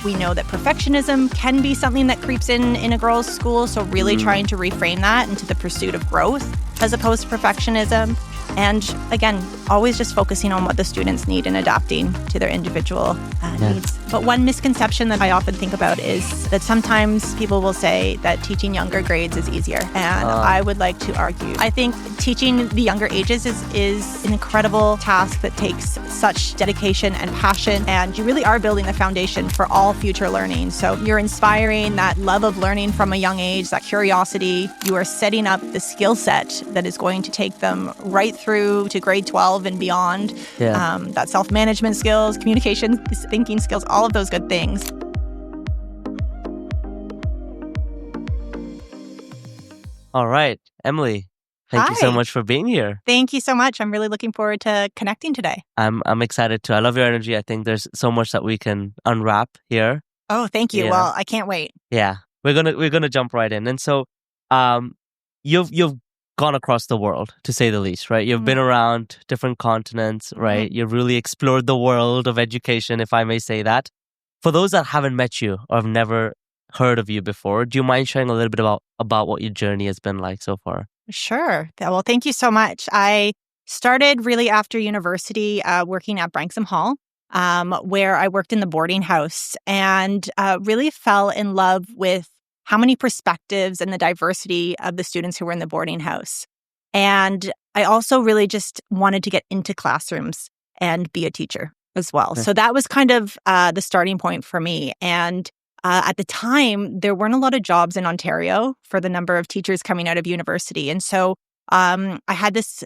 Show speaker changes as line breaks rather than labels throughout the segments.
We know that perfectionism can be something that creeps in a girls' school. So really trying to reframe that into the pursuit of growth as opposed to perfectionism. And again, always just focusing on what the students need and adapting to their individual needs. But one misconception that I often think about is that sometimes people will say that teaching younger grades is easier. And I would like to argue, I think teaching the younger ages is an incredible task that takes such dedication and passion. And you really are building the foundation for all future learning. So you're inspiring that love of learning from a young age, that curiosity. You are setting up the skill set that is going to take them right through to grade 12 and beyond. That self-management skills, communication, thinking skills, all of those good things.
All right, Emily, thank you so much for being here.
Thank you so much. I'm really looking forward to connecting today.
I'm excited too. I love your energy. I think there's so much that we can unwrap here.
Oh, thank you. Well, I can't wait.
Yeah, we're gonna jump right in. And so, you've gone across the world, to say the least, right? You've been around different continents, right? You've really explored the world of education, if I may say that. For those that haven't met you or have never heard of you before, do you mind sharing a little bit about what your journey has been like so far?
Sure. Well, thank you so much. I started really after university working at Branksome Hall, where I worked in the boarding house and really fell in love with how many perspectives and the diversity of the students who were in the boarding house. And I also really just wanted to get into classrooms and be a teacher as well. So that was kind of the starting point for me. And at the time, there weren't a lot of jobs in Ontario for the number of teachers coming out of university. And so I had this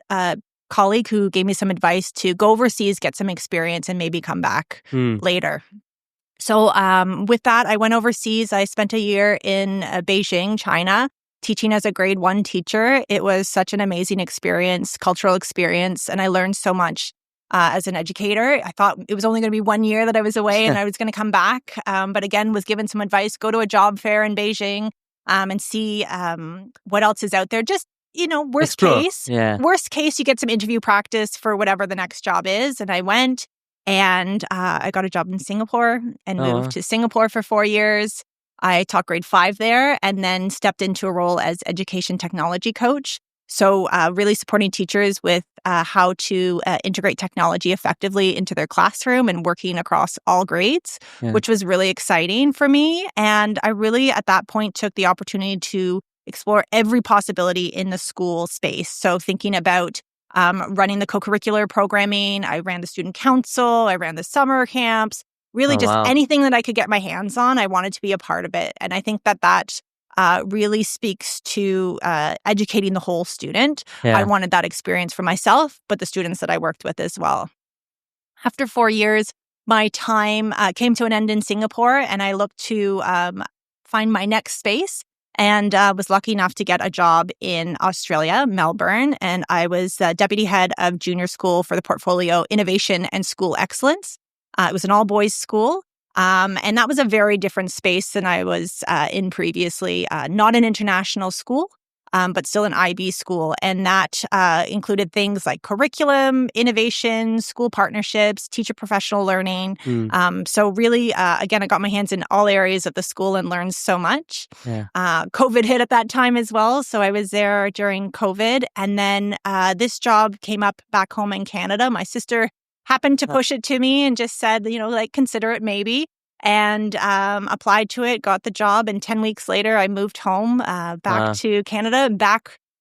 colleague who gave me some advice to go overseas, get some experience, and maybe come back later. So with that, I went overseas. I spent a year in Beijing, China, teaching as a grade 1 teacher. It was such an amazing experience, cultural experience, and I learned so much as an educator. I thought it was only going to be 1 year that I was away and I was going to come back. But again, was given some advice, go to a job fair in Beijing and see what else is out there. Just, worst case, you get some interview practice for whatever the next job is. And I went. And I got a job in Singapore and moved to Singapore for 4 years. I taught grade 5 there and then stepped into a role as education technology coach. So really supporting teachers with how to integrate technology effectively into their classroom and working across all grades, which was really exciting for me. And I really, at that point, took the opportunity to explore every possibility in the school space. So thinking about running the co-curricular programming. I ran the student council. I ran the summer camps. Really anything that I could get my hands on, I wanted to be a part of it. And I think that really speaks to educating the whole student. I wanted that experience for myself, but the students that I worked with as well. After 4 years, my time came to an end in Singapore, and I looked to find my next space. And was lucky enough to get a job in Australia, Melbourne. And I was deputy head of junior school for the portfolio Innovation and School Excellence. It was an all-boys school. And that was a very different space than I was in previously. Not an international school, but still an IB school. And that included things like curriculum, innovation, school partnerships, teacher professional learning. So really, again, I got my hands in all areas of the school and learned so much. COVID hit at that time as well. So I was there during COVID. And then this job came up back home in Canada. My sister happened to push it to me and just said, consider it maybe. And applied to it, got the job. And 10 weeks later, I moved home back to Canada,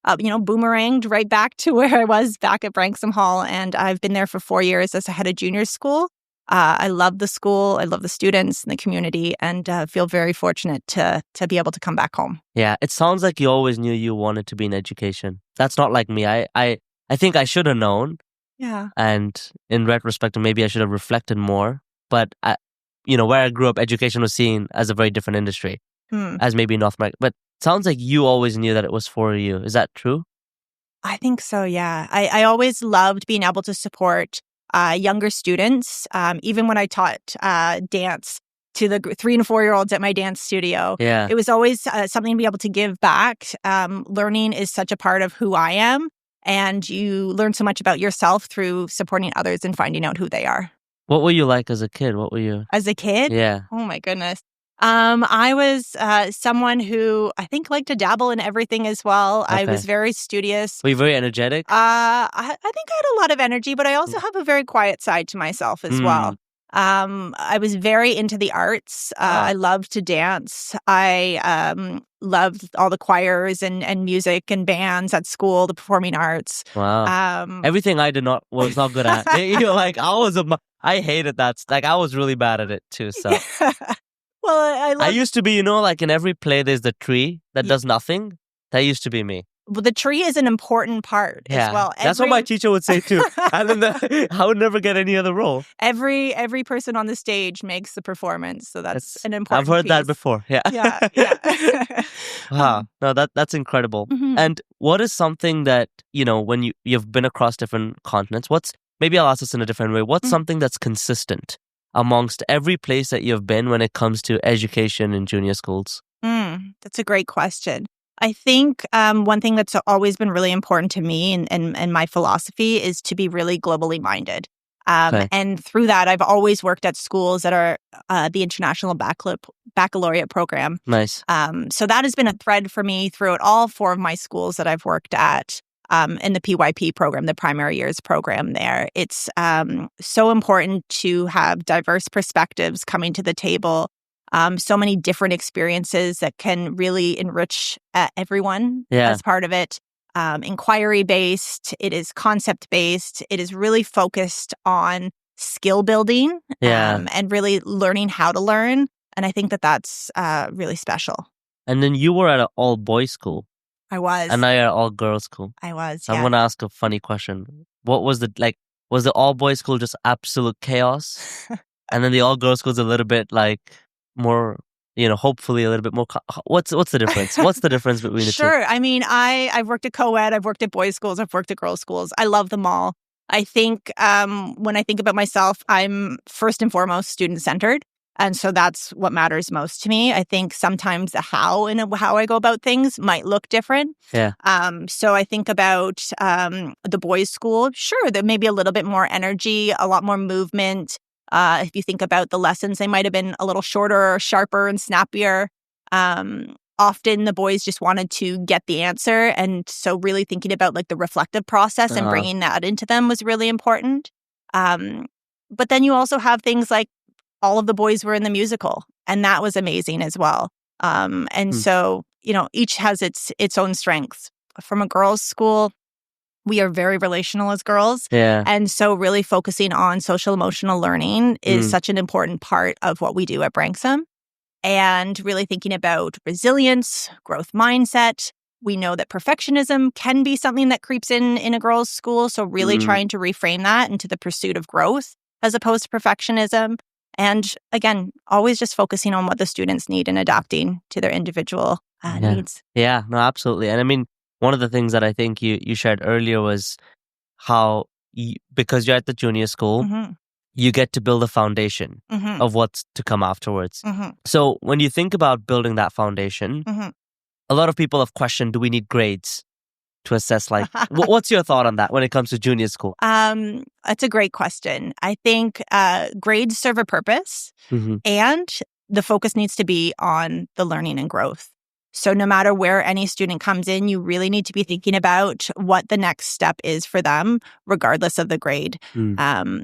boomeranged right back to where I was back at Branksome Hall. And I've been there for 4 years as a head of junior school. I love the school. I love the students and the community, and feel very fortunate to be able to come back home.
Yeah, it sounds like you always knew you wanted to be in education. That's not like me. I think I should have known.
Yeah.
And in retrospect, maybe I should have reflected more. But where I grew up, education was seen as a very different industry, as maybe North America. But it sounds like you always knew that it was for you. Is that true?
I think so, yeah. I always loved being able to support younger students. Even when I taught dance to the 3 and 4 year olds at my dance studio, it was always something to be able to give back. Learning is such a part of who I am. And you learn so much about yourself through supporting others and finding out who they are.
What were you like as a kid? What were you?
As a kid?
Yeah.
Oh my goodness. I was someone who I think liked to dabble in everything as well. I
Okay.
was very studious.
Were you very energetic?
I think I had a lot of energy, but I also have a very quiet side to myself as well. I was very into the arts. I loved to dance. I loved all the choirs and music and bands at school, the performing arts.
Wow. Everything I was not good at. Like I hated that. Like I was really bad at it too. So.
Well,
I used to be, like in every play, there's the tree that does nothing. That used to be me.
Well, the tree is an important part as well.
That's what my teacher would say too. And then I would never get any other role.
Every person on the stage makes the performance, so that's an important
I've heard
piece.
that before. Yeah.
Yeah.
Wow. No, that's incredible.
Mm-hmm.
And what is something that, when you've been across different continents, maybe I'll ask this in a different way. What's something that's consistent amongst every place that you've been when it comes to education in junior schools?
That's a great question. I think one thing that's always been really important to me and my philosophy is to be really globally minded. And through that, I've always worked at schools that are the International Baccalaureate program.
Nice.
So that has been a thread for me throughout all 4 of my schools that I've worked at in the PYP program, the primary years program there. It's so important to have diverse perspectives coming to the table. So many different experiences that can really enrich everyone as part of it. Inquiry-based, it is concept-based, it is really focused on skill building and really learning how to learn. And I think that's really special. And
then you were at an all-boys school.
I was.
And I at an all-girls school.
I was,
I'm going to ask a funny question. What was was the all-boys school just absolute chaos? And then the all-girls school is a little bit more, hopefully a little bit more. What's the difference? What's the difference between the two?
Sure. I mean, I've worked at co-ed, I've worked at boys' schools, I've worked at girls' schools. I love them all. I think when I think about myself, I'm first and foremost student-centered. And so that's what matters most to me. I think sometimes the how I go about things might look different.
Yeah.
So I think about the boys' school. Sure, there may be a little bit more energy, a lot more movement. If you think about the lessons, they might have been a little shorter or sharper and snappier. Often the boys just wanted to get the answer. And so really thinking about the reflective process and bringing that into them was really important. But then you also have things like all of the boys were in the musical, and that was amazing as well. So, each has its own strengths. From a girls' school, we are very relational as girls.
Yeah.
And so really focusing on social emotional learning is such an important part of what we do at Branksome. And really thinking about resilience, growth mindset. We know that perfectionism can be something that creeps in a girls' school. So really trying to reframe that into the pursuit of growth as opposed to perfectionism. And again, always just focusing on what the students need and adapting to their individual needs.
Yeah, no, absolutely. And I mean, one of the things that I think you shared earlier was how, because you're at the junior school, you get to build a foundation of what's to come afterwards. So when you think about building that foundation, a lot of people have questioned, do we need grades to assess? What's your thought on that when it comes to junior school?
That's a great question. I think grades serve a purpose and the focus needs to be on the learning and growth. So no matter where any student comes in, you really need to be thinking about what the next step is for them, regardless of the grade.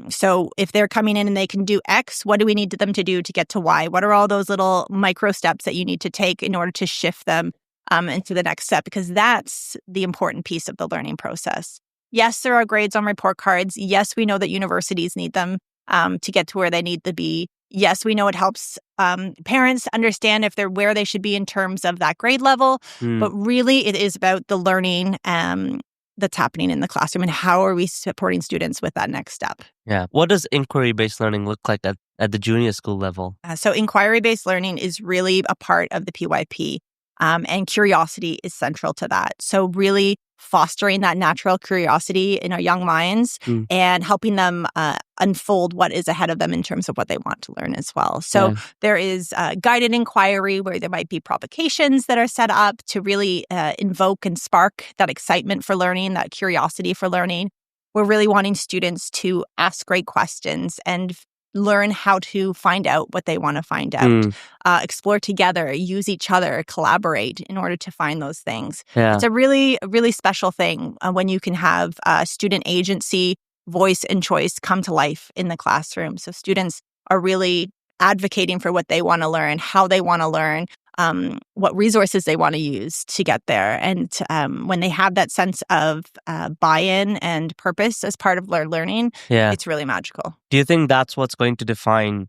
So if they're coming in and they can do X, what do we need them to do to get to Y? What are all those little micro steps that you need to take in order to shift them into the next step? Because that's the important piece of the learning process. Yes, there are grades on report cards. Yes, we know that universities need them to get to where they need to be. Yes, we know it helps parents understand if they're where they should be in terms of that grade level. But really, it is about the learning that's happening in the classroom and how are we supporting students with that next step.
Yeah. What does inquiry-based learning look like at the junior school level?
So inquiry-based learning is really a part of the PYP. And curiosity is central to that. So really fostering that natural curiosity in our young minds and helping them unfold what is ahead of them in terms of what they want to learn as well. So there is guided inquiry where there might be provocations that are set up to really invoke and spark that excitement for learning, that curiosity for learning. We're really wanting students to ask great questions and learn how to find out what they want to find out, explore together, use each other, collaborate in order to find those things.
Yeah.
It's a really, really special thing when you can have student agency, voice, and choice come to life in the classroom. So students are really advocating for what they want to learn, how they want to learn, what resources they want to use to get there. And when they have that sense of buy-in and purpose as part of their learning, it's really magical.
Do you think that's what's going to define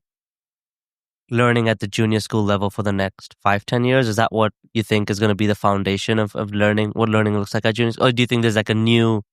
learning at the junior school level for the next 5-10 years? Is that what you think is going to be the foundation of learning, what learning looks like at junior school? Or do you think there's like a new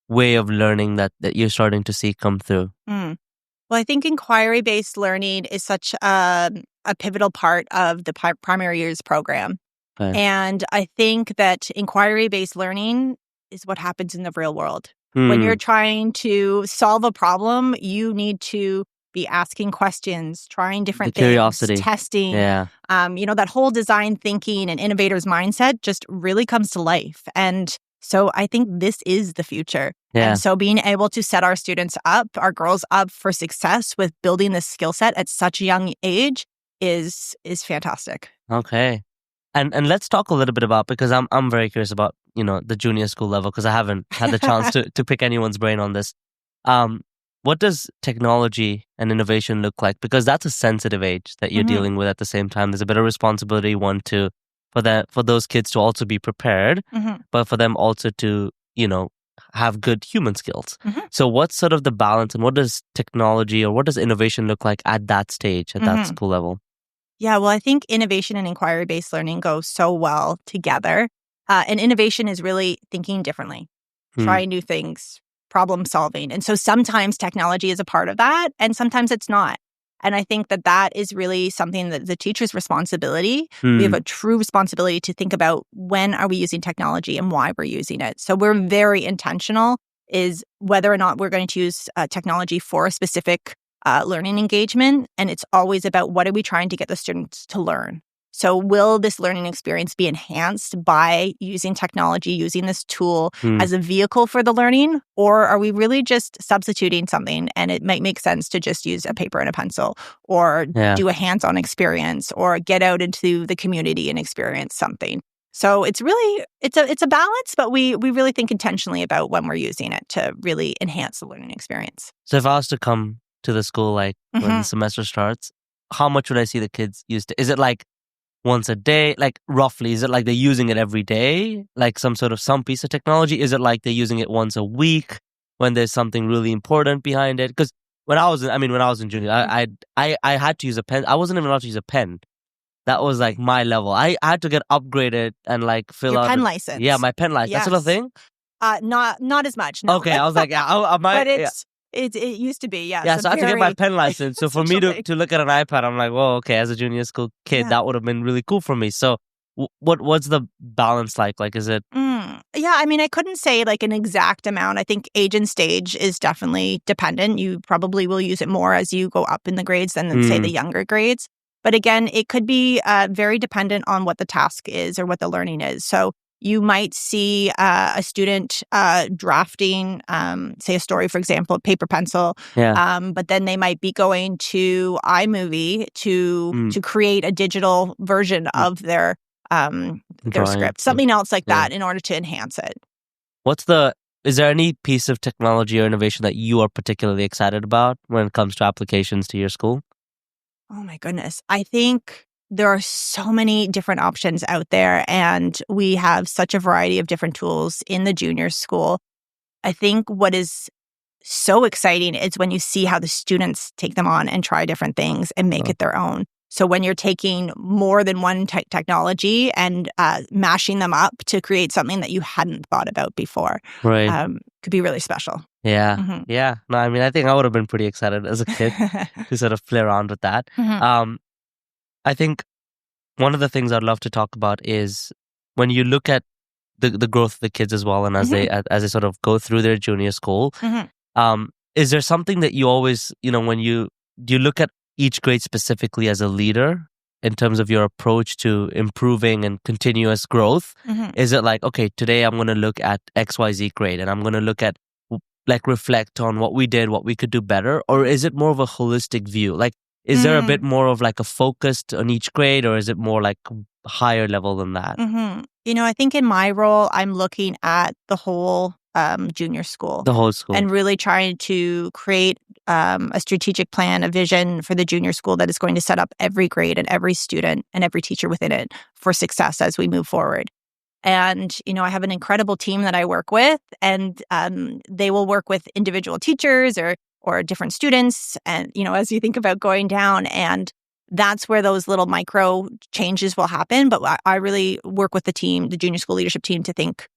way of learning that you're starting to see come through?
Well, I think inquiry-based learning is such a pivotal part of the primary years program.
Okay.
And I think that inquiry-based learning is what happens in the real world. When you're trying to solve a problem, you need to be asking questions, trying different things,
curiosity.
testing.
Yeah.
That whole design thinking and innovator's mindset just really comes to life. And so I think this is the future.
Yeah.
And so being able to set our students up, our girls up for success with building this skill set at such a young age is fantastic.
Okay. And let's talk a little bit about, because I'm very curious about, the junior school level, because I haven't had the chance to pick anyone's brain on this. What does technology and innovation look like? Because that's a sensitive age that you're dealing with at the same time. There's a bit of responsibility, for those kids to also be prepared, but for them also to, have good human skills. So what's sort of the balance, and what does technology or what does innovation look like at that stage, at that school level?
Yeah, well, I think innovation and inquiry-based learning go so well together. And innovation is really thinking differently, trying new things, problem solving. And so sometimes technology is a part of that, and sometimes it's not. And I think that is really something that the teacher's responsibility. We have a true responsibility to think about when are we using technology and why we're using it. So we're very intentional is whether or not we're going to use technology for a specific learning engagement. And it's always about what are we trying to get the students to learn. So will this learning experience be enhanced by using technology, using this tool as a vehicle for the learning? Or are we really just substituting something, and it might make sense to just use a paper and a pencil, or do a hands-on experience, or get out into the community and experience something? So it's really, it's a balance, but we really think intentionally about when we're using it to really enhance the learning experience.
So if I was to come to the school when the semester starts, how much would I see the kids use it? Is it like once a day, like roughly? Is it like they're using it every day, like some piece of technology? Is it like they're using it once a week when there's something really important behind it? Because when I was in junior, I had to use a pen. I wasn't even allowed to use a pen. That was like my level. I had to get upgraded and like fill
Your
out
pen license.
Yeah, my pen license.
Yes.
That's sort of thing.
Not as much. No.
Okay, I was like,
but it used to be, yeah.
Yeah, so I had to get my pen license. So for me to look at an iPad, I'm like, well, okay, as a junior school kid, that would have been really cool for me. So what's the balance like? Like, is it?
Yeah, I mean, I couldn't say like an exact amount. I think age and stage is definitely dependent. You probably will use it more as you go up in the grades than say the younger grades. But again, it could be very dependent on what the task is or what the learning is. So you might see a student drafting, say, a story, for example, paper pencil. But then they might be going to iMovie to create a digital version of their script, something else like that, in order to enhance it.
Is there any piece of technology or innovation that you are particularly excited about when it comes to applications to your school?
Oh my goodness. I think there are so many different options out there, and we have such a variety of different tools in the junior school. I think what is so exciting is when you see how the students take them on and try different things and make it their own. So when you're taking more than one technology and mashing them up to create something that you hadn't thought about before, could be really special.
Yeah. Yeah. No, I mean, I think I would have been pretty excited as a kid to sort of play around with that. I think one of the things I'd love to talk about is when you look at the growth of the kids as well, and as they sort of go through their junior school, is there something that you always, when you look at each grade specifically as a leader in terms of your approach to improving and continuous growth? Is it like, okay, today I'm going to look at XYZ grade, and I'm going to look at like reflect on what we did, what we could do better? Or is it more of a holistic view? Like, is there a bit more of like a focused on each grade, or is it more like higher level than that?
I think in my role, I'm looking at the whole junior school.
The whole school.
And really trying to create a strategic plan, a vision for the junior school that is going to set up every grade and every student and every teacher within it for success as we move forward. And, I have an incredible team that I work with, and they will work with individual teachers or different students. And, as you think about going down, and that's where those little micro changes will happen. But I really work with the team, the junior school leadership team, to think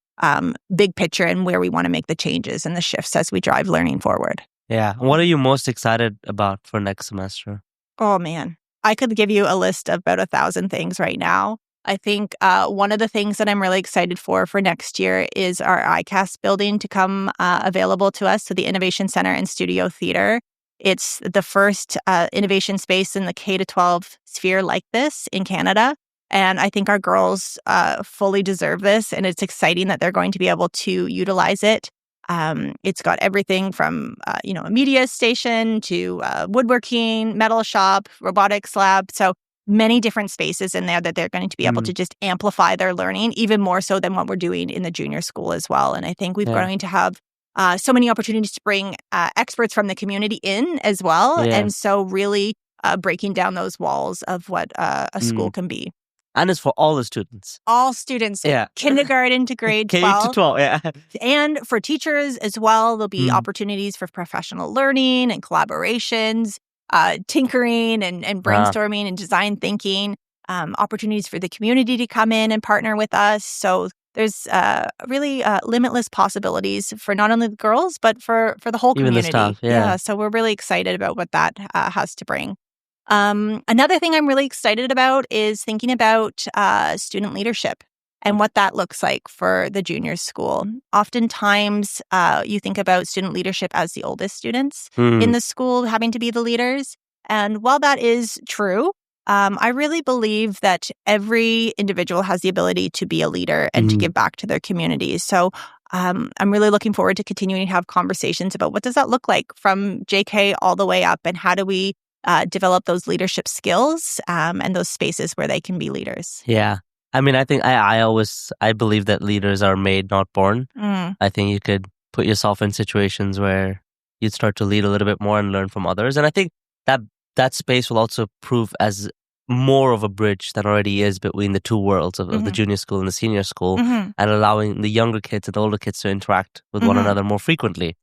big picture and where we want to make the changes and the shifts as we drive learning forward.
Yeah. What are you most excited about for next semester?
Oh, man. I could give you a list of about 1,000 things right now. I think one of the things that I'm really excited for next year is our ICAST building to come available to us, so the Innovation Center and Studio Theater. It's the first innovation space in the K-12 sphere like this in Canada. And I think our girls fully deserve this, and it's exciting that they're going to be able to utilize it. It's got everything from, a media station to woodworking, metal shop, robotics lab. So many different spaces in there that they're going to be able to just amplify their learning, even more so than what we're doing in the junior school as well. And I think we're going to have so many opportunities to bring experts from the community in as well.
Yeah.
And so really breaking down those walls of what a school can be.
And it's for all the students.
All students, kindergarten to grade 12.
K to 12, yeah.
And for teachers as well, there'll be opportunities for professional learning and collaborations, tinkering and brainstorming and design thinking, opportunities for the community to come in and partner with us. So there's really limitless possibilities for not only the girls, but for the whole
Even
community.
the staff, yeah.
So we're really excited about what that has to bring. Another thing I'm really excited about is thinking about student leadership and what that looks like for the junior school. Oftentimes, you think about student leadership as the oldest students in the school having to be the leaders. And while that is true, I really believe that every individual has the ability to be a leader and to give back to their communities. So I'm really looking forward to continuing to have conversations about what does that look like from JK all the way up, and how do we develop those leadership skills and those spaces where they can be leaders.
Yeah. I mean, I think I believe that leaders are made, not born. I think you could put yourself in situations where you'd start to lead a little bit more and learn from others. And I think that space will also prove as more of a bridge than already is between the two worlds of the junior school and the senior school, and allowing the younger kids and the older kids to interact with one another more frequently.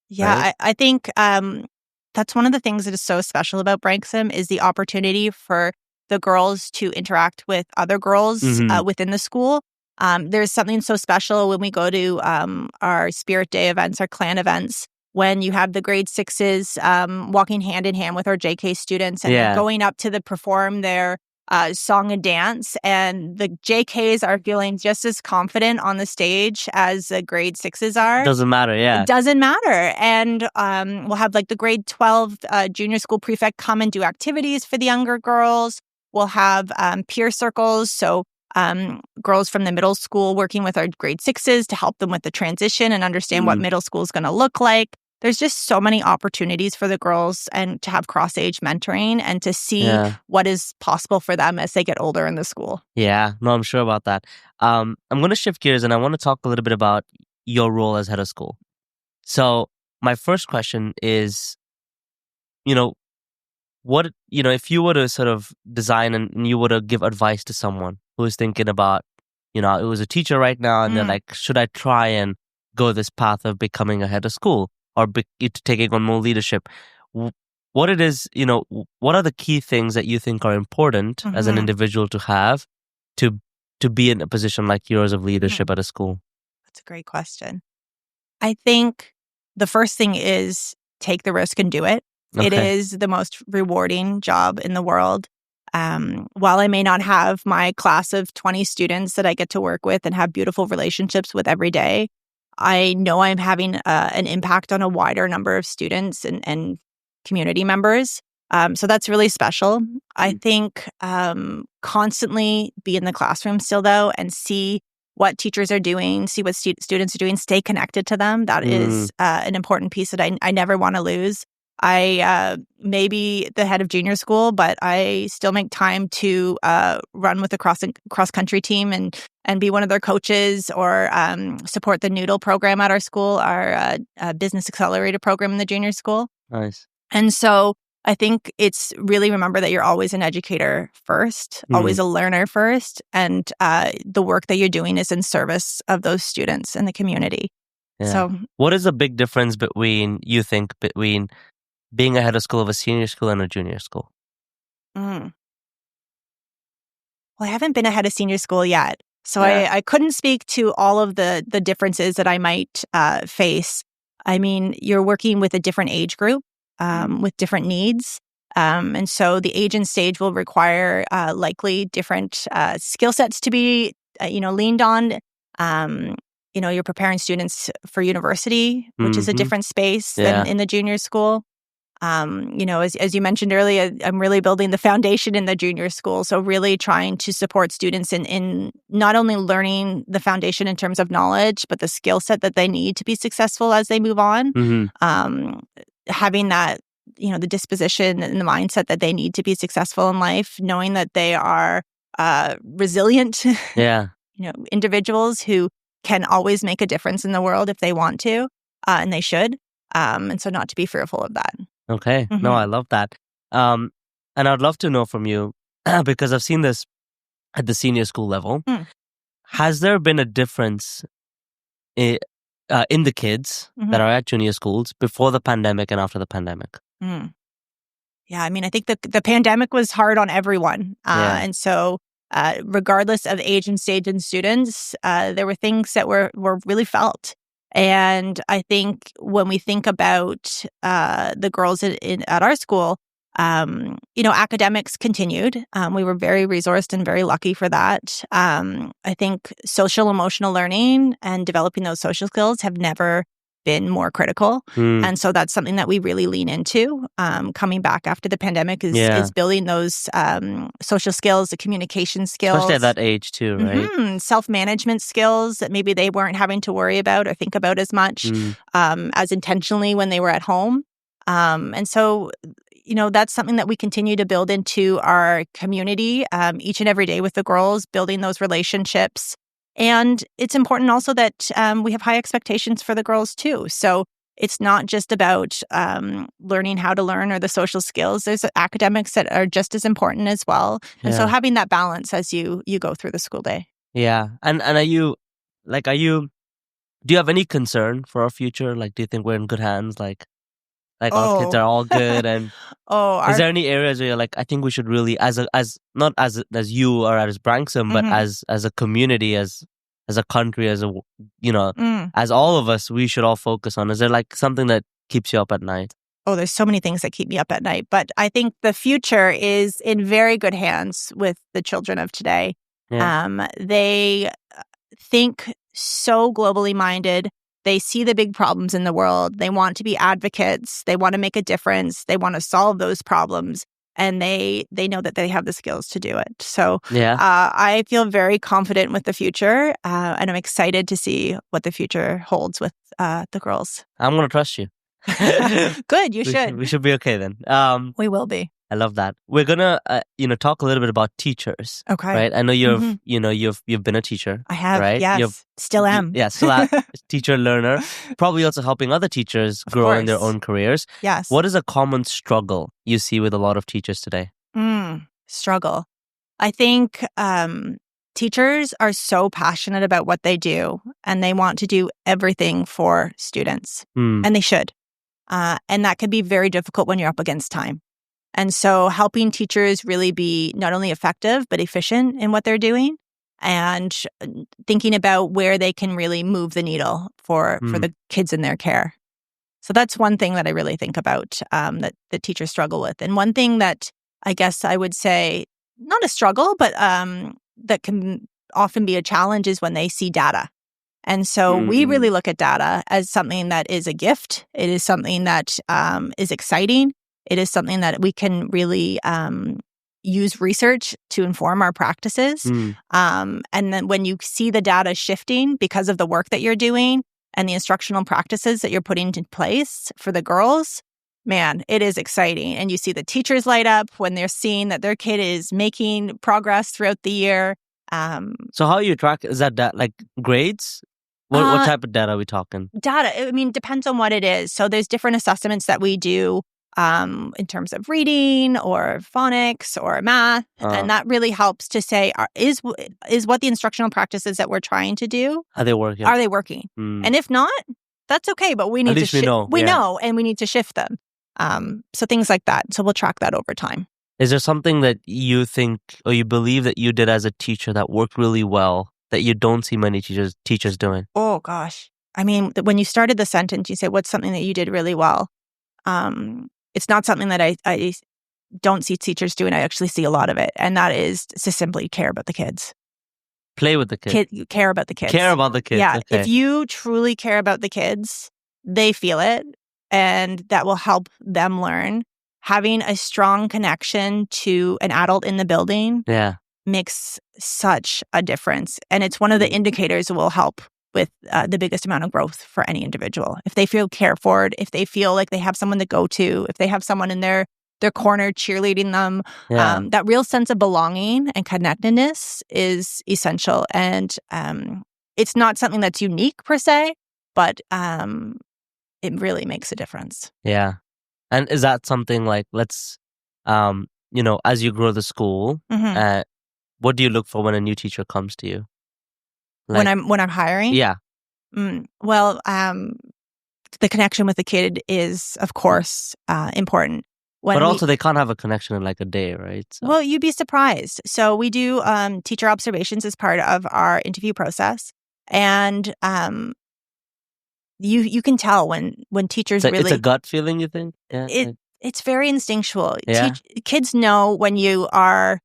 Yeah,
right?
I think that's one of the things that is so special about Branksome is the opportunity for the girls to interact with other girls within the school. There's something so special when we go to our Spirit Day events, our clan events, when you have the grade 6s walking hand in hand with our JK students and they're going up to perform their song and dance. And the JKs are feeling just as confident on the stage as the grade 6s are.
Doesn't matter, yeah.
It doesn't matter. And we'll have like the grade 12 junior school prefect come and do activities for the younger girls. We'll have peer circles. So girls from the middle school working with our grade 6s to help them with the transition and understand what middle school is going to look like. There's just so many opportunities for the girls and to have cross-age mentoring and to see what is possible for them as they get older in the school.
Yeah, no, I'm sure about that. I'm going to shift gears and I want to talk a little bit about your role as head of school. So my first question is, if you were to sort of design and you were to give advice to someone who is thinking about, it was a teacher right now and they're like, should I try and go this path of becoming a head of school or taking on more leadership? What it is, what are the key things that you think are important as an individual to have to be in a position like yours of leadership at a school?
That's a great question. I think the first thing is take the risk and do it. Okay. It is the most rewarding job in the world. While I may not have my class of 20 students that I get to work with and have beautiful relationships with every day, I know I'm having an impact on a wider number of students and community members. So that's really special. I think constantly be in the classroom still, though, and see what teachers are doing, see what students are doing, stay connected to them. That is an important piece that I never want to lose. I may be the head of junior school, but I still make time to run with the cross country team and be one of their coaches, or support the Noodle program at our school, our business accelerator program in the junior school.
Nice.
And so I think it's really remember that you're always an educator first, always a learner first, and the work that you're doing is in service of those students and the community.
Yeah.
So,
what is the big difference between being a head of school of a senior school and a junior school?
Well, I haven't been a head of senior school yet, so I couldn't speak to all of the differences that I might face. I mean, you're working with a different age group, with different needs. And so the age and stage will require likely different skill sets to be, leaned on. You're preparing students for university, which is a different space than in the junior school. As you mentioned earlier, I'm really building the foundation in the junior school. So really trying to support students in not only learning the foundation in terms of knowledge, but the skill set that they need to be successful as they move on. Having that, the disposition and the mindset that they need to be successful in life, knowing that they are resilient, individuals who can always make a difference in the world if they want to, and they should. And so not to be fearful of that.
Okay. No, I love that. And I'd love to know from you, because I've seen this at the senior school level. Has there been a difference in the kids that are at junior schools before the pandemic and after the pandemic?
Yeah, I mean, I think the pandemic was hard on everyone. And so regardless of age and stage and students, there were things that were really felt. And I think when we think about the girls at our school, academics continued. We were very resourced and very lucky for that. I think social emotional learning and developing those social skills have never been more critical. And so that's something that we really lean into coming back after the pandemic is building those social skills, the communication skills.
Especially at that age too, right?
Self-management skills that maybe they weren't having to worry about or think about as much as intentionally when they were at home. And so, that's something that we continue to build into our community each and every day with the girls, building those relationships. And it's important also that we have high expectations for the girls too. So it's not just about learning how to learn or the social skills. There's academics that are just as important as well. And so having that balance as you go through the school day. Yeah.
And do you have any concern for our future? Like, do you think we're in good hands? Like our kids are all good, and is there any areas where you're like, I think we should really, not as you or as Branksome, but as a community, as a country, as as all of us, we should all focus on? Is there like something that keeps you up at night?
Oh, there's so many things that keep me up at night, but I think the future is in very good hands with the children of today. They think so globally minded. They see the big problems in the world. They want to be advocates. They want to make a difference. They want to solve those problems. And they know that they have the skills to do it. So I feel very confident with the future. And I'm excited to see what the future holds with the girls.
I'm going to trust you.
Good, you should.
We should be okay then.
We will be.
I love that. We're gonna, talk a little bit about teachers.
Okay.
Right. I know you've been a teacher.
I have.
Right.
Yes. Still am.
Still am. Teacher, learner. Probably also helping other teachers grow in their own careers.
Yes.
What is a common struggle you see with a lot of teachers today?
Struggle. I think teachers are so passionate about what they do, and they want to do everything for students, and they should. And that can be very difficult when you're up against time. And so helping teachers really be not only effective, but efficient in what they're doing, and thinking about where they can really move the needle for the kids in their care. So that's one thing that I really think about that teachers struggle with. And one thing that I guess I would say, not a struggle, but that can often be a challenge is when they see data. And so we really look at data as something that is a gift. It is something that is exciting. It is something that we can really, use research to inform our practices. And then when you see the data shifting because of the work that you're doing and the instructional practices that you're putting into place for the girls, man, it is exciting. And you see the teachers light up when they're seeing that their kid is making progress throughout the year.
So how you track, is that like grades? What type of data are we talking?
Data, I mean, depends on what it is. So there's different assessments that we do in terms of reading or phonics or math. And that really helps to say, is what the instructional practices that we're trying to do,
are they working?
And if not, that's okay. But we need to
know.
We know, and we need to shift them. So things like that. So we'll track that over time.
Is there something that you think or you believe that you did as a teacher that worked really well that you don't see many teachers doing?
Oh, gosh. I mean, when you started the sentence, you say, what's something that you did really well? It's not something that I don't see teachers doing. I actually see a lot of it. And that is to simply care about the kids.
Play with the kids.
Care about the kids.
Care about the kids.
Yeah.
Okay.
If you truly care about the kids, they feel it. And that will help them learn. Having a strong connection to an adult in the building makes such a difference. And it's one of the indicators that will help with the biggest amount of growth for any individual. If they feel cared for, if they feel like they have someone to go to, if they have someone in their corner cheerleading them, that real sense of belonging and connectedness is essential. And it's not something that's unique per se, but it really makes a difference.
Yeah. And is that something like, let's, as you grow the school, what do you look for when a new teacher comes to you?
Like, when I'm hiring?
Yeah.
Well, the connection with the kid is, of course, important.
But also they can't have a connection in like a day, right? So.
Well, you'd be surprised. So we do teacher observations as part of our interview process. And you can tell when teachers really...
It's a gut feeling, you think? Yeah.
It's very instinctual.
Yeah.
Kids know when you are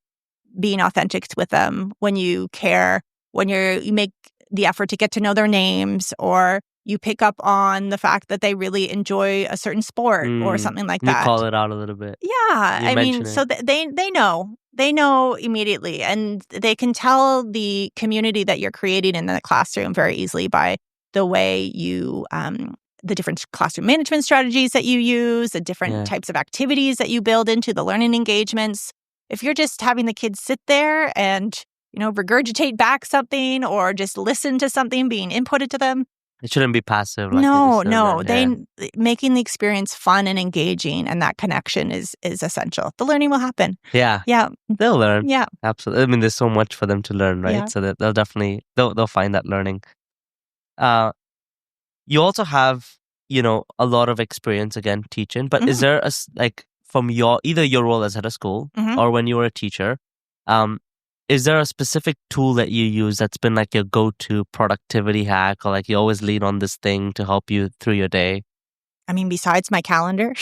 being authentic with them, when you care, when you make the effort to get to know their names, or you pick up on the fact that they really enjoy a certain sport or something like that.
You call it out a little bit.
Yeah. So they know. They know immediately, and they can tell the community that you're creating in the classroom very easily by the way you, the different classroom management strategies that you use, the different types of activities that you build into the learning engagements. If you're just having the kids sit there and, regurgitate back something or just listen to something being inputted to them.
It shouldn't be passive.
Making the experience fun and engaging, and that connection is essential. The learning will happen.
Yeah. They'll learn.
Yeah.
Absolutely. I mean, there's so much for them to learn, right? Yeah. So that they'll definitely, they'll find that learning. You also have, a lot of experience again teaching, but is there from either your role as head of school or when you were a teacher, is there a specific tool that you use that's been like your go-to productivity hack, or like you always lean on this thing to help you through your day?
I mean, besides my calendar,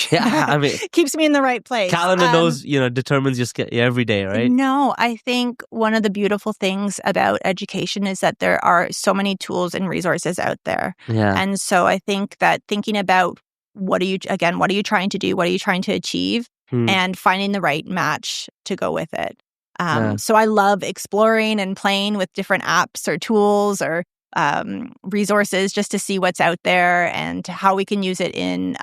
keeps me in the right place.
Calendar knows, determines your schedule every day, right?
No, I think one of the beautiful things about education is that there are so many tools and resources out there.
Yeah.
And so I think that thinking about what are you trying to do? What are you trying to achieve? And finding the right match to go with it. So I love exploring and playing with different apps or tools or resources just to see what's out there and how we can use it in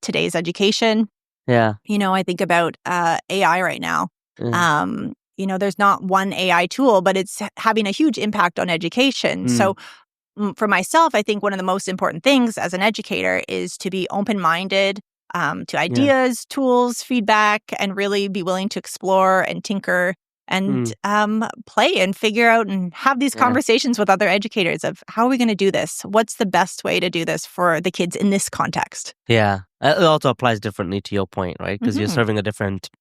today's education.
Yeah.
I think about AI right now. There's not one AI tool, but it's having a huge impact on education. So for myself, I think one of the most important things as an educator is to be open-minded to ideas, tools, feedback, and really be willing to explore and tinker and play and figure out and have these conversations with other educators of how are we going to do this? What's the best way to do this for the kids in this context?
Yeah. It also applies differently to your point, right? Because you're serving a different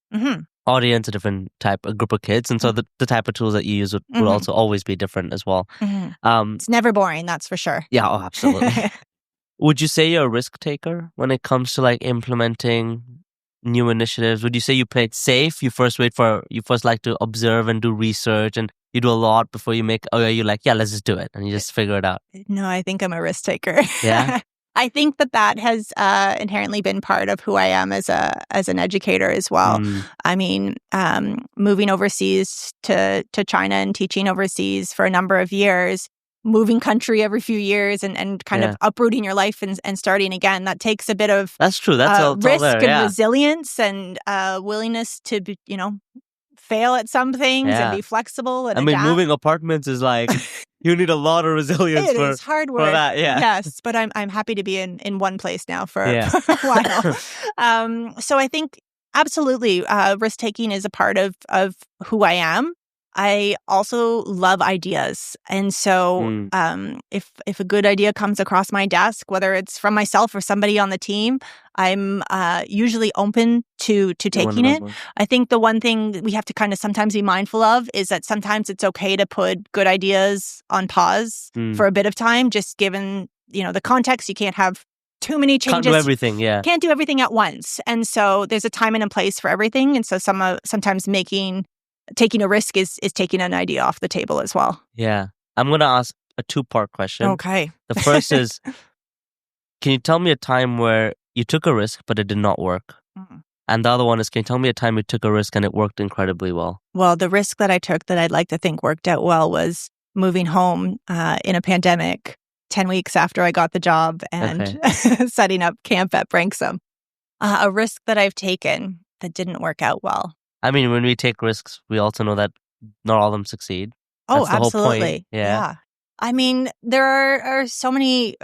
audience, a different group of kids. And so the type of tools that you use will also always be different as well.
It's never boring, that's for sure.
Yeah, absolutely. Would you say you're a risk taker when it comes to implementing new initiatives? Would you say you play it safe? You first like to observe and do research, and you do a lot before you make, let's just do it, and you just figure it out?
No, I think I'm a risk taker.
Yeah?
I think that has inherently been part of who I am as an educator as well. I mean, moving overseas to China and teaching overseas for a number of years, moving country every few years and kind of uprooting your life and starting again, that takes a bit of
That's true. That's all
risk
there,
and resilience and willingness to be, fail at some things and be flexible and adapt.
Moving apartments is like you need a lot of resilience
It is hard work.
for that. Yeah.
Yes, but I'm happy to be in one place now for a while. So I think absolutely risk taking is a part of who I am. I also love ideas. And so if a good idea comes across my desk, whether it's from myself or somebody on the team, I'm usually open to taking it. I think the one thing we have to kind of sometimes be mindful of is that sometimes it's okay to put good ideas on pause for a bit of time, just given, the context. You can't have too many changes.
Can't do everything,
Can't do everything at once. And so there's a time and a place for everything. And so sometimes taking a risk is taking an idea off the table as well.
Yeah. I'm going to ask a 2-part question.
Okay.
The first is, can you tell me a time where you took a risk, but it did not work? And the other one is, can you tell me a time you took a risk and it worked incredibly well?
Well, the risk that I took that I'd like to think worked out well was moving home in a pandemic 10 weeks after I got the job and setting up camp at Branksome. A risk that I've taken that didn't work out well.
I mean, when we take risks, we also know that not all of them succeed. That's the
absolutely.
Whole point. Yeah.
I mean, there are so many,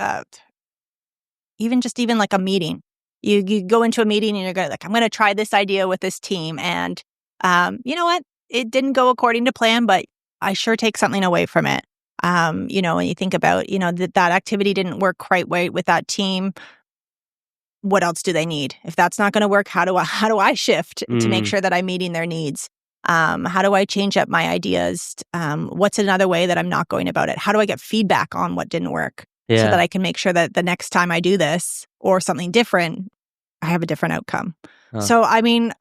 even like a meeting. You go into a meeting and you're going I'm going to try this idea with this team. And you know what? It didn't go according to plan, but I sure take something away from it. When you think about, that activity didn't work quite right with that team. What else do they need? If that's not going to work, how do I shift to make sure that I'm meeting their needs? How do I change up my ideas? What's another way that I'm not going about it? How do I get feedback on what didn't work so that I can make sure that the next time I do this or something different, I have a different outcome? So, I mean,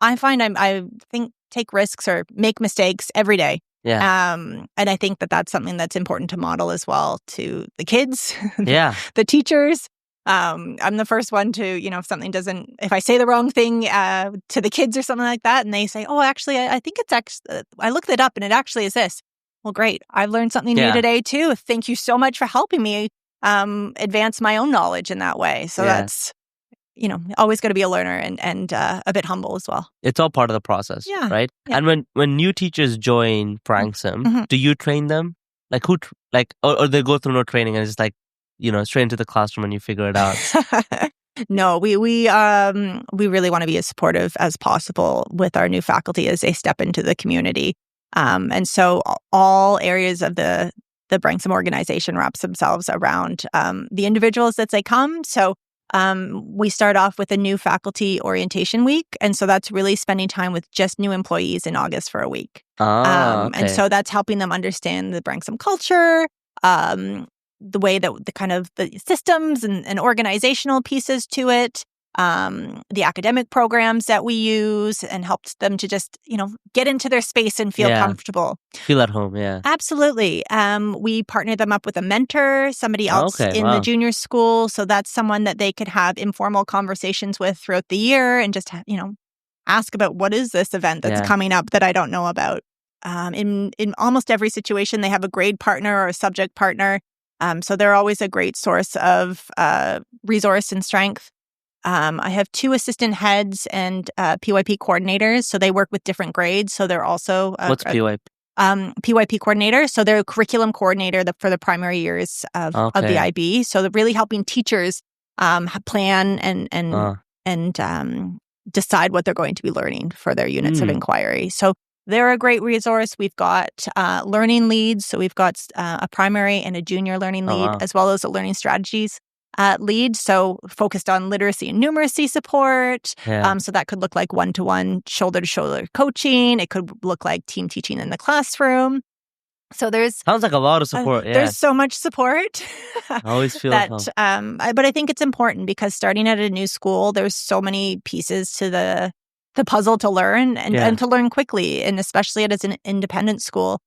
I find I think take risks or make mistakes every day.
Yeah.
And I think that that's something that's important to model as well to the kids,
the
teachers. I'm the first one to, if I say the wrong thing to the kids or something like that, and they say, oh, actually, I think it's actually, I looked it up and it actually is this. Well, great. I've learned something new today too. Thank you so much for helping me advance my own knowledge in that way. So that's, always got to be a learner and a bit humble as well.
It's all part of the process, right? Yeah. And when new teachers join Branksome, do you train them? Or they go through no training and it's like, straight into the classroom and you figure it out?
No, we really want to be as supportive as possible with our new faculty as they step into the community. And so all areas of the Branksome organization wraps themselves around the individuals as they come. So we start off with a new faculty orientation week. And so that's really spending time with just new employees in August for a week. And so that's helping them understand the Branksome culture, the way that the kind of the systems and organizational pieces to it, the academic programs that we use, and helps them to just, get into their space and feel comfortable.
Feel at home,
Absolutely. We partner them up with a mentor, somebody else in the junior school. So that's someone that they could have informal conversations with throughout the year and just, ask about what is this event that's coming up that I don't know about. In almost every situation, they have a grade partner or a subject partner. So they're always a great source of resource and strength. I have 2 assistant heads and PYP coordinators. So they work with different grades. So they're also...
What's PYP?
PYP coordinator. So they're a curriculum coordinator for the primary years of the IB. So they're really helping teachers plan and decide what they're going to be learning for their units of inquiry. So they're a great resource. We've got learning leads. So we've got a primary and a junior learning lead, as well as a learning strategies lead. So focused on literacy and numeracy support. So that could look like one-to-one, shoulder-to-shoulder coaching. It could look like team teaching in the classroom. So
sounds like a lot of support.
There's so much support.
I always feel
that. But I think it's important because starting at a new school, there's so many pieces to the puzzle to learn and to learn quickly, and especially as an independent school.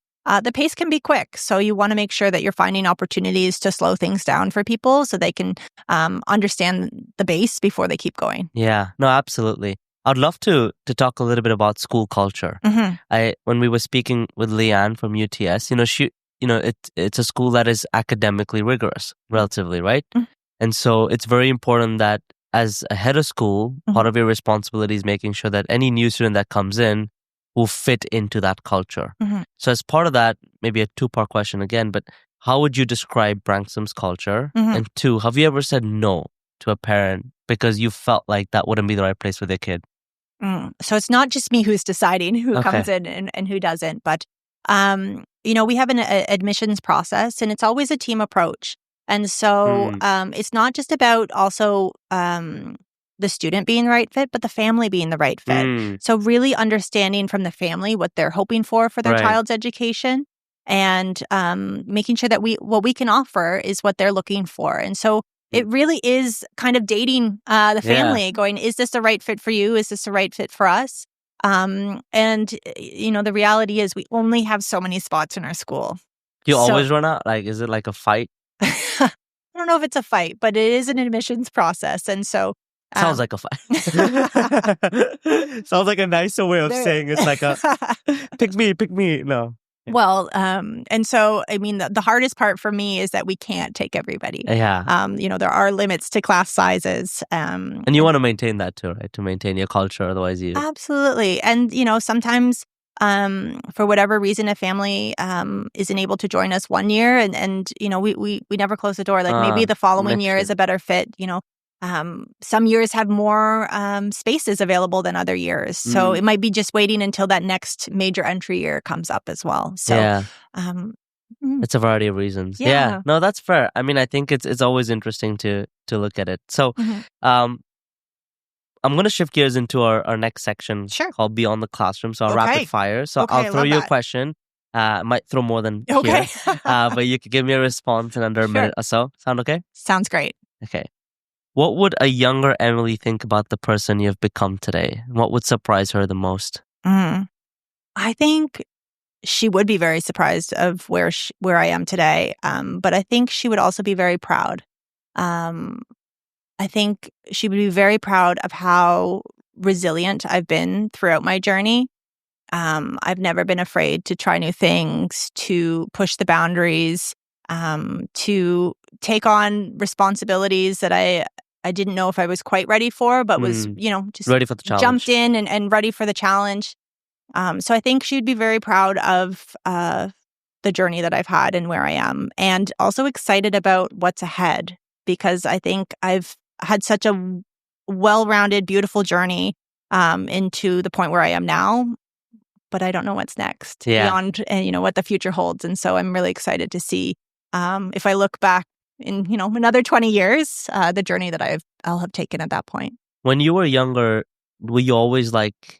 the pace can be quick. So you want to make sure that you're finding opportunities to slow things down for people so they can understand the base before they keep going.
Yeah, no, absolutely. I'd love to talk a little bit about school culture. When we were speaking with Leanne from UTS, it's a school that is academically rigorous, relatively, right? And so it's very important that as a head of school, part of your responsibility is making sure that any new student that comes in will fit into that culture. So as part of that, maybe a two-part question again, but how would you describe Branksome's culture? And two, have you ever said no to a parent because you felt like that wouldn't be the right place for their kid?
So it's not just me who's deciding who comes in and who doesn't, but we have an admissions process, and it's always a team approach. And so it's not just about also the student being the right fit, but the family being the right fit. So really understanding from the family what they're hoping for their child's education, and making sure that what we can offer is what they're looking for. And so it really is kind of dating the family, going, is this the right fit for you? Is this the right fit for us? And the reality is we only have so many spots in our school.
You always run out? Like, is it like a fight?
I don't know if it's a fight, but it is an admissions process. And so
sounds like a fight. Sounds like a nicer way of saying it's like a pick me. No.
Well, and so, I mean, the hardest part for me is that we can't take everybody.
Yeah.
There are limits to class sizes.
And you want to maintain that too, right? To maintain your culture, otherwise you...
Absolutely. And, sometimes for whatever reason, a family isn't able to join us one year and we never close the door. Like maybe the following year is a better fit, some years have more spaces available than other years. So it might be just waiting until that next major entry year comes up as well. So
it's a variety of reasons. Yeah. No, that's fair. I mean, I think it's always interesting to look at it. So I'm going to shift gears into our next section called Beyond the Classroom. So I'll rapid fire. So I'll throw you a question. I might throw more than here. But you could give me a response in under a minute or so. Sound okay?
Sounds great.
Okay. What would a younger Emily think about the person you've become today? What would surprise her the most?
I think she would be very surprised of where I am today. But I think she would also be very proud. I think she would be very proud of how resilient I've been throughout my journey. I've never been afraid to try new things, to push the boundaries, to take on responsibilities that I didn't know if I was quite ready for, but was, just
ready for the challenge.
Jumped in and ready for the challenge. So I think she'd be very proud of the journey that I've had and where I am, and also excited about what's ahead, because I think I've had such a well-rounded, beautiful journey into the point where I am now, but I don't know what's next beyond, what the future holds. And so I'm really excited to see if I look back in, another 20 years, the journey that I'll have taken at that point.
When you were younger, were you always like,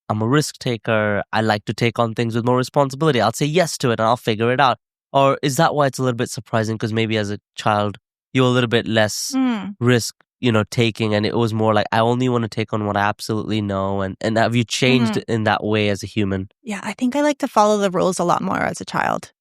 I'm a risk taker, I like to take on things with more responsibility, I'll say yes to it and I'll figure it out? Or is that why it's a little bit surprising? Because maybe as a child, you're a little bit less risk, taking, and it was more like, I only want to take on what I absolutely know. And have you changed in that way as a human?
Yeah, I think I like to follow the rules a lot more as a child.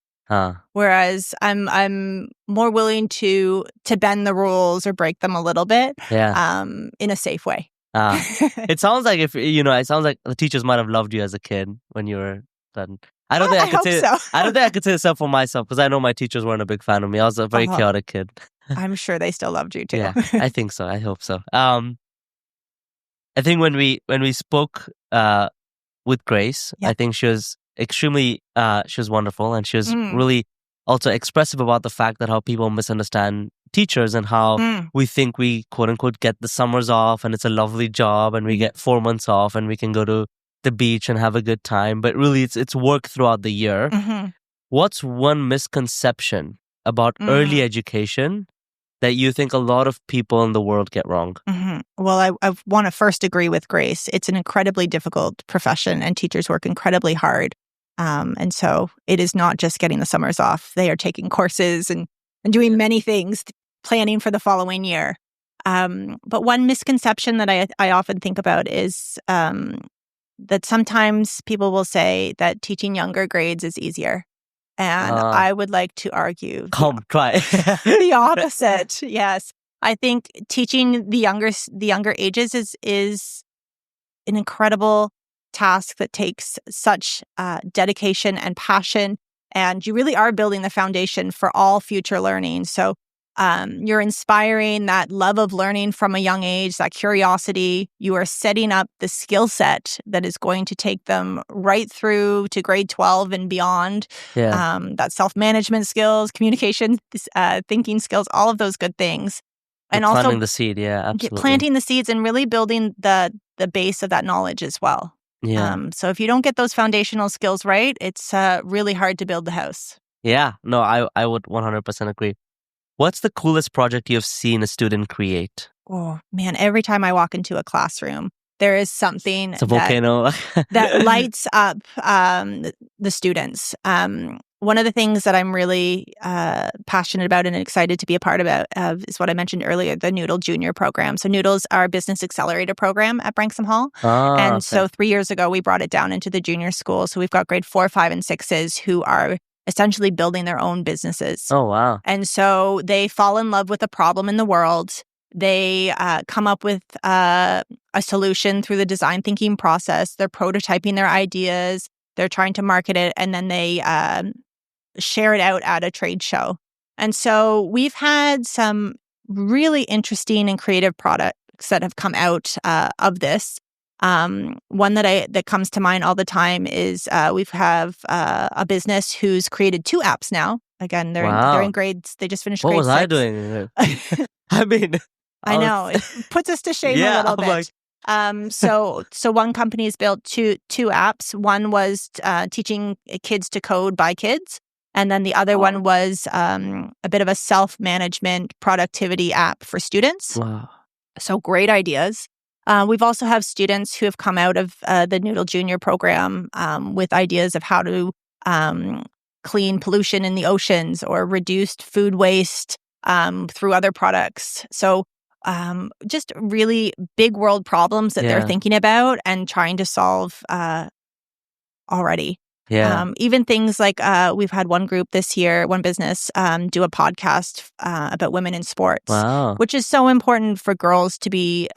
Whereas I'm more willing to bend the rules or break them a little bit in a safe way.
It sounds like it sounds like the teachers might have loved you as a kid when you were done. I don't think I could say
so.
I don't think I could say this for myself, because I know my teachers weren't a big fan of me. I was a very chaotic kid.
I'm sure they still loved you too.
Yeah, I think so. I hope so. I think when we spoke with Grace, I think she was extremely she was wonderful, and she was really also expressive about the fact that how people misunderstand teachers and how we think we quote unquote get the summers off and it's a lovely job and we get 4 months off and we can go to the beach and have a good time, but really it's work throughout the year. What's one misconception about early education that you think a lot of people in the world get wrong?
Well, I want to first agree with Grace. It's an incredibly difficult profession and teachers work incredibly hard. And so it is not just getting the summers off. They are taking courses and doing many things, planning for the following year. But one misconception that I often think about is that sometimes people will say that teaching younger grades is easier. And I would like to argue
try
the opposite. Yes. I think teaching the younger ages is an incredible task that takes such dedication and passion, and you really are building the foundation for all future learning. So you're inspiring that love of learning from a young age, that curiosity. You are setting up the skill set that is going to take them right through to grade 12 and beyond. That self-management skills, communication, thinking skills, all of those good things.
And also planting the seed, absolutely.
Planting the seeds and really building the base of that knowledge as well. So if you don't get those foundational skills right, it's really hard to build the house.
Yeah, no, I would 100% agree. What's the coolest project you've seen a student create?
Oh, man, every time I walk into a classroom, there is something
it's a volcano.
that lights up the students. One of the things that I'm really passionate about and excited to be a part of is what I mentioned earlier, the Noodle Junior program. So Noodle's our business accelerator program at Branksome Hall. So 3 years ago, we brought it down into the junior school. So we've got grade 4, 5, and 6s who are essentially building their own businesses.
Oh, wow.
And so they fall in love with a problem in the world. They come up with a solution through the design thinking process. They're prototyping their ideas. They're trying to market it. And then they share it out at a trade show. And so we've had some really interesting and creative products that have come out of this. One that comes to mind all the time is we have a business who's created 2 apps now. Again, they're in grades. They just finished grade 6.
What was I doing? I mean,
I know it puts us to shame a little bit. So one company's built two apps. One was teaching kids to code by kids, and then the other one was a bit of a self-management productivity app for students.
Wow!
So great ideas. We've also have students who have come out of the Noodle Junior program with ideas of how to clean pollution in the oceans or reduced food waste through other products. So just really big world problems that they're thinking about and trying to solve already. Even things like we've had one group this year, one business, do a podcast about women in sports, which is so important for girls to be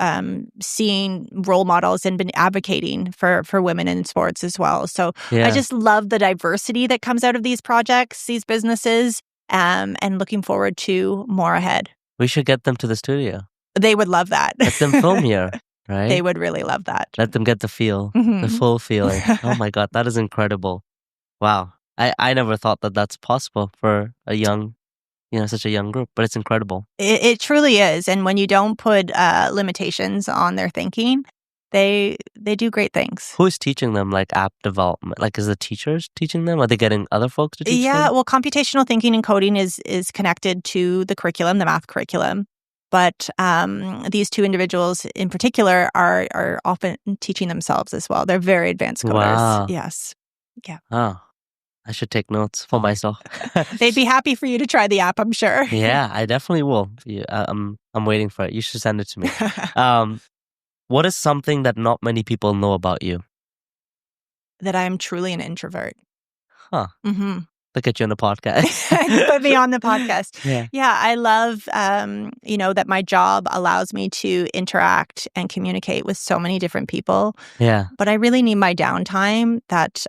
seeing role models and been advocating for women in sports as well. So I just love the diversity that comes out of these projects, these businesses, and looking forward to more ahead.
We should get them to the studio.
They would love that.
Let them film here, right?
They would really love that.
Let them get the feel, the full feeling. Oh my God, that is incredible. Wow. I never thought that that's possible for a young, such a young group, but it's incredible.
It truly is. And when you don't put limitations on their thinking, they do great things.
Who's teaching them like app development? Like, is the teachers teaching them? Are they getting other folks to teach them?
Yeah, well, computational thinking and coding is connected to the curriculum, the math curriculum. But these 2 individuals in particular are often teaching themselves as well. They're very advanced coders.
Wow.
Yes. Yeah.
Oh, I should take notes for myself.
They'd be happy for you to try the app, I'm sure.
Yeah, I definitely will. I'm waiting for it. You should send it to me. What is something that not many people know about you?
That I am truly an introvert.
Huh.
Mm-hmm.
Look at you on the podcast.
Put me on the podcast.
Yeah,
I love, that my job allows me to interact and communicate with so many different people.
Yeah.
But I really need my downtime, that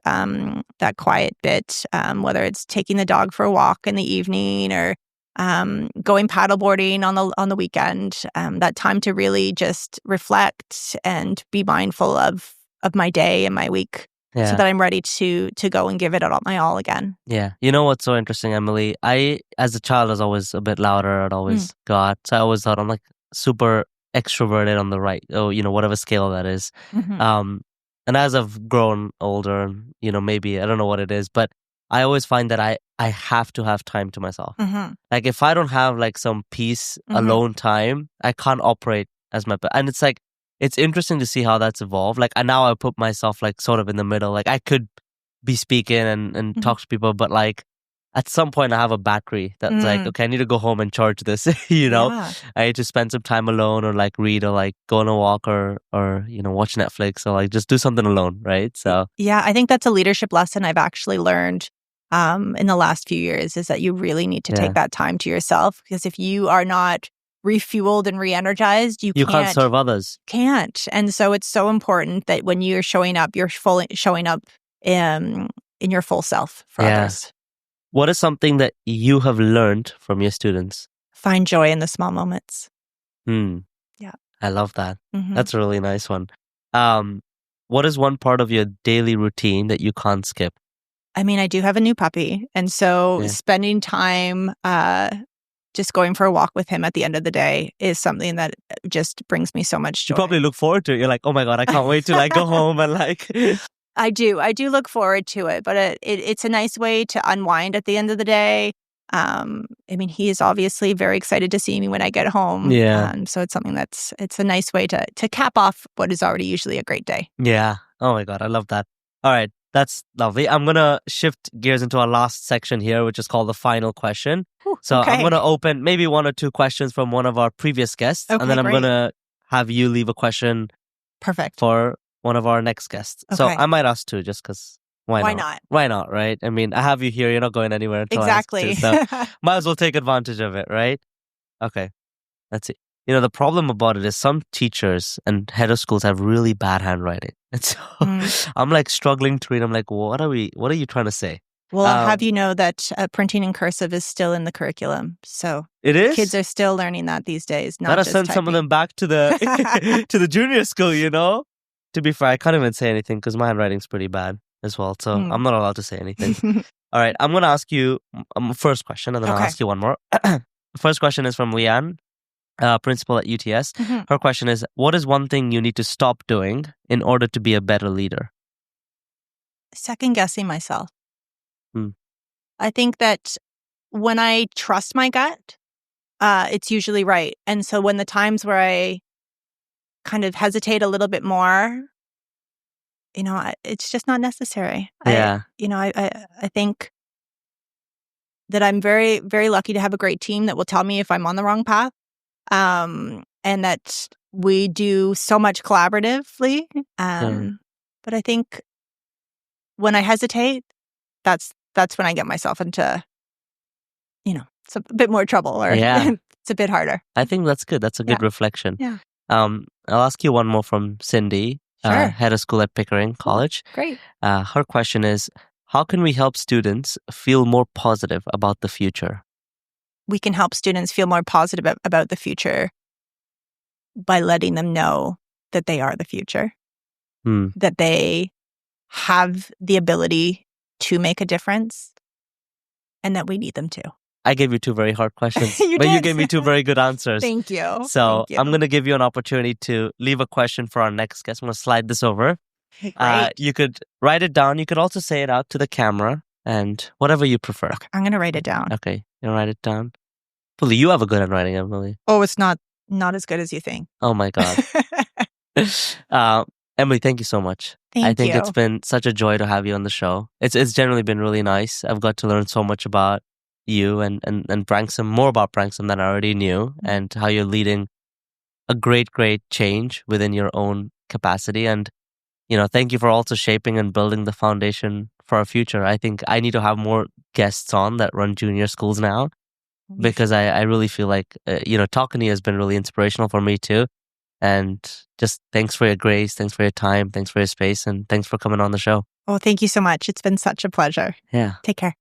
quiet bit, whether it's taking the dog for a walk in the evening or going paddleboarding on the weekend. That time to really just reflect and be mindful of my day and my week.
Yeah.
So that I'm ready to go and give it my all again.
Yeah. You know what's so interesting, Emily? I, as a child, was always a bit louder. I'd always got. So I always thought I'm like super extroverted on the right, whatever scale that is.
Mm-hmm.
And as I've grown older, maybe, I don't know what it is, but I always find that I have to have time to myself.
Mm-hmm.
Like if I don't have like some peace, alone time, I can't operate as my, and it's like, it's interesting to see how that's evolved. Like now I put myself like sort of in the middle. Like I could be speaking and talk to people, but like at some point I have a battery that's like, okay, I need to go home and charge this, you know?
Yeah.
I need to spend some time alone or like read or like go on a walk or watch Netflix or like just do something alone, right? So
yeah, I think that's a leadership lesson I've actually learned in the last few years, is that you really need to take that time to yourself, because if you are not refueled and re-energized, you
can't serve others.
Can't. And so it's so important that when you're showing up, you're fully showing up in your full self for others.
What is something that you have learned from your students?
Find joy in the small moments.
Yeah. I love that.
Mm-hmm.
That's a really nice one. What is one part of your daily routine that you can't skip?
I mean, I do have a new puppy. And so spending time just going for a walk with him at the end of the day is something that just brings me so much joy.
You probably look forward to it. You're like, oh my God, I can't wait to like go home and like...
I do look forward to it, but it's a nice way to unwind at the end of the day. I mean, he is obviously very excited to see me when I get home.
Yeah.
So it's something it's a nice way to cap off what is already usually a great day.
Yeah. Oh my God, I love that. All right, that's lovely. I'm going to shift gears into our last section here, which is called the final question.
Ooh,
so I'm going to open maybe one or two questions from one of our previous guests, and then I'm going to have you leave a question for one of our next guests. So I might ask two, just because why not? Why not, right? I mean, I have you here. You're not going anywhere until I ask two, so might as well take advantage of it, right? Okay, let's see. The problem about it is some teachers and head of schools have really bad handwriting. And so I'm like struggling to read. I'm like, what are you trying to say?
Well, I'll have you know that printing in cursive is still in the curriculum. So
it is?
Kids are still learning that these days. Not
gotta
just
send
typing.
Some of them back to the to the junior school, To be fair, I can't even say anything because my handwriting's pretty bad as well. So I'm not allowed to say anything. All right, I'm going to ask you first question, and then I'll ask you one more. The first question is from Leanne, principal at UTS. Her question is, what is one thing you need to stop doing in order to be a better leader?
Second guessing myself. I think that when I trust my gut, it's usually right. And so when the times where I kind of hesitate a little bit more, it's just not necessary.
Yeah.
I think that I'm very, very lucky to have a great team that will tell me if I'm on the wrong path. And that we do so much collaboratively. But I think when I hesitate, that's when I get myself into, it's a bit more trouble, or it's a bit harder.
I think that's good. That's a good reflection.
Yeah.
I'll ask you one more from Cindy, head of school at Pickering College.
Great.
Her question is, how can we help students feel more positive about the future?
We can help students feel more positive about the future by letting them know that they are the future, that they have the ability to make a difference, and that we need them to.
I gave you two very hard questions,
you
gave me two very good answers.
Thank you.
So I'm going to give you an opportunity to leave a question for our next guest. I'm going to slide this over.
Great.
You could write it down. You could also say it out to the camera, and whatever you prefer.
Okay, I'm going to write it down.
Okay, you write it down. Emily, you have a good handwriting, Emily.
Oh, it's not as good as you think.
Oh my God. Emily, thank you so much. I think it's been such a joy to have you on the show. It's generally been really nice. I've got to learn so much about you and Branksome, more about Branksome than I already knew, and how you're leading a great change within your own capacity. And, thank you for also shaping and building the foundation for our future. I think I need to have more guests on that run junior schools now, because I really feel like, talking to you has been really inspirational for me too. And just thanks for your grace, thanks for your time, thanks for your space, and thanks for coming on the show.
Oh, thank you so much. It's been such a pleasure.
Yeah.
Take care.